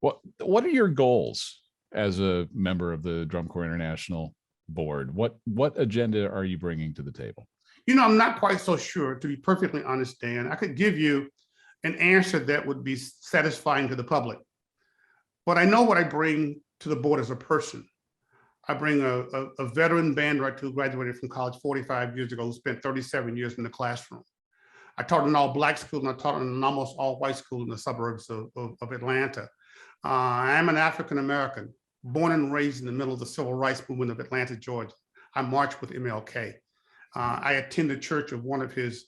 What are your goals as a member of the Drum Corps International board? What agenda are you bringing to the table? I'm not quite so sure, to be perfectly honest, Dan. I could give you an answer that would be satisfying to the public, but I know what I bring to the board as a person. I bring a veteran band director who graduated from college 45 years ago, who spent 37 years in the classroom. I taught in an all-black school, and I taught in an almost all-white school in the suburbs of Atlanta. I am an African-American, born and raised in the middle of the civil rights movement of Atlanta, Georgia. I marched with MLK. I attended church of one of his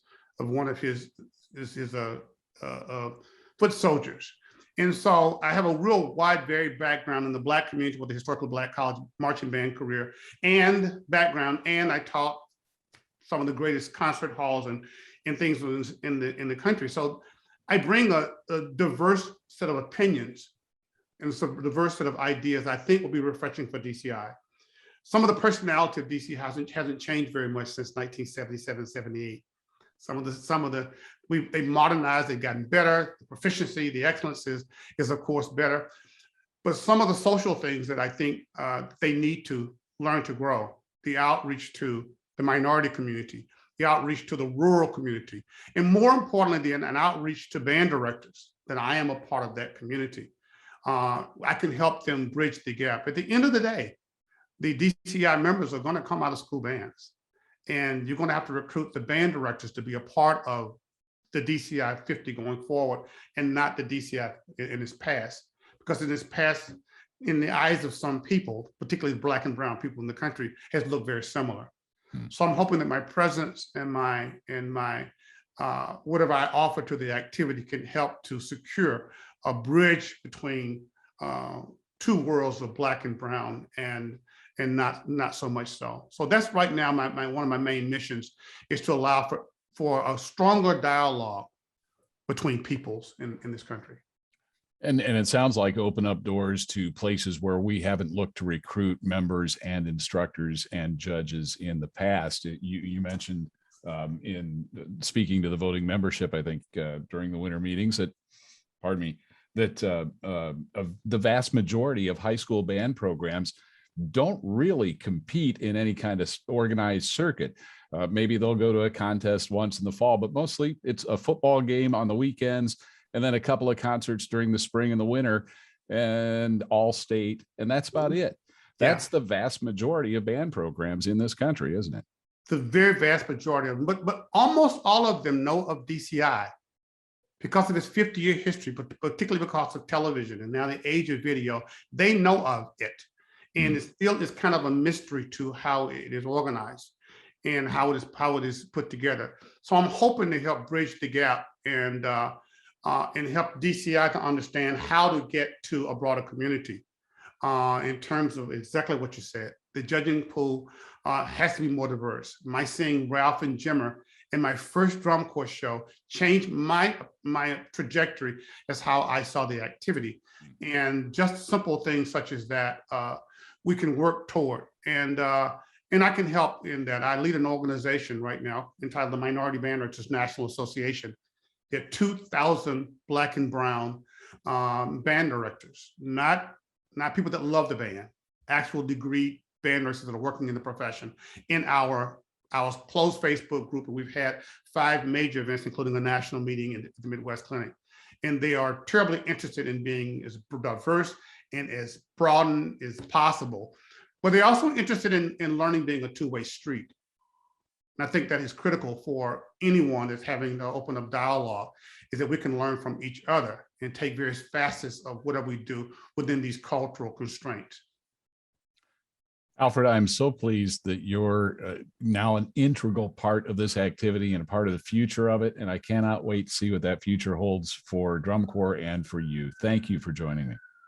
foot soldiers. And so I have a real wide, varied background in the Black community with the historically Black college marching band career and background. And I taught some of the greatest concert halls and things in the country. So I bring a diverse set of opinions and some diverse set of ideas I think will be refreshing for DCI. Some of the personality of DC hasn't changed very much since 1977, 78. They modernized, they've gotten better. The proficiency, the excellence is of course better. But some of the social things that I think they need to learn to grow, the outreach to the minority community, the outreach to the rural community, and more importantly, an outreach to band directors, that I am a part of that community. I can help them bridge the gap. At the end of the day, the DCI members are going to come out of school bands, and you're going to have to recruit the band directors to be a part of the DCI 50 going forward, and not the DCI in its past, because in its past, in the eyes of some people, particularly Black and brown people in the country, has looked very similar. So I'm hoping that my presence and my whatever I offer to the activity can help to secure a bridge between two worlds of Black and brown, and not so much so. So that's right now one of my main missions, is to allow for a stronger dialogue between peoples in this country. And it sounds like open up doors to places where we haven't looked to recruit members and instructors and judges in the past. You mentioned in speaking to the voting membership, I think during the winter meetings, that the vast majority of high school band programs don't really compete in any kind of organized circuit. Maybe they'll go to a contest once in the fall, but mostly it's a football game on the weekends, and then a couple of concerts during the spring and the winter, and all state, and that's about it. That's the vast majority of band programs in this country, isn't it? The very vast majority of them, but almost all of them know of DCI because of its 50-year history, but particularly because of television and now the age of video. They know of it, and it still is kind of a mystery to how it is organized and how it is put together. So I'm hoping to help bridge the gap and help DCI to understand how to get to a broader community in terms of exactly what you said. The judging pool has to be more diverse. My seeing Ralph and Jimmer in my first drum corps show changed my trajectory as how I saw the activity. And just simple things such as that we can work toward. And I can help in that. I lead an organization right now entitled the Minority Band Directors National Association. There are 2,000 Black and brown band directors, not people that love the band, actual degree band directors that are working in the profession. In our closed Facebook group, and we've had 5 major events, including a national meeting in the Midwest Clinic. And they are terribly interested in being as diverse and as broad as possible. But they're also interested in learning being a two-way street. And I think that is critical for anyone that's having to open up dialogue, is that we can learn from each other and take various facets of whatever we do within these cultural constraints. Alfred, I'm so pleased that you're now an integral part of this activity and a part of the future of it. And I cannot wait to see what that future holds for Drum Corps and for you. Thank you for joining me.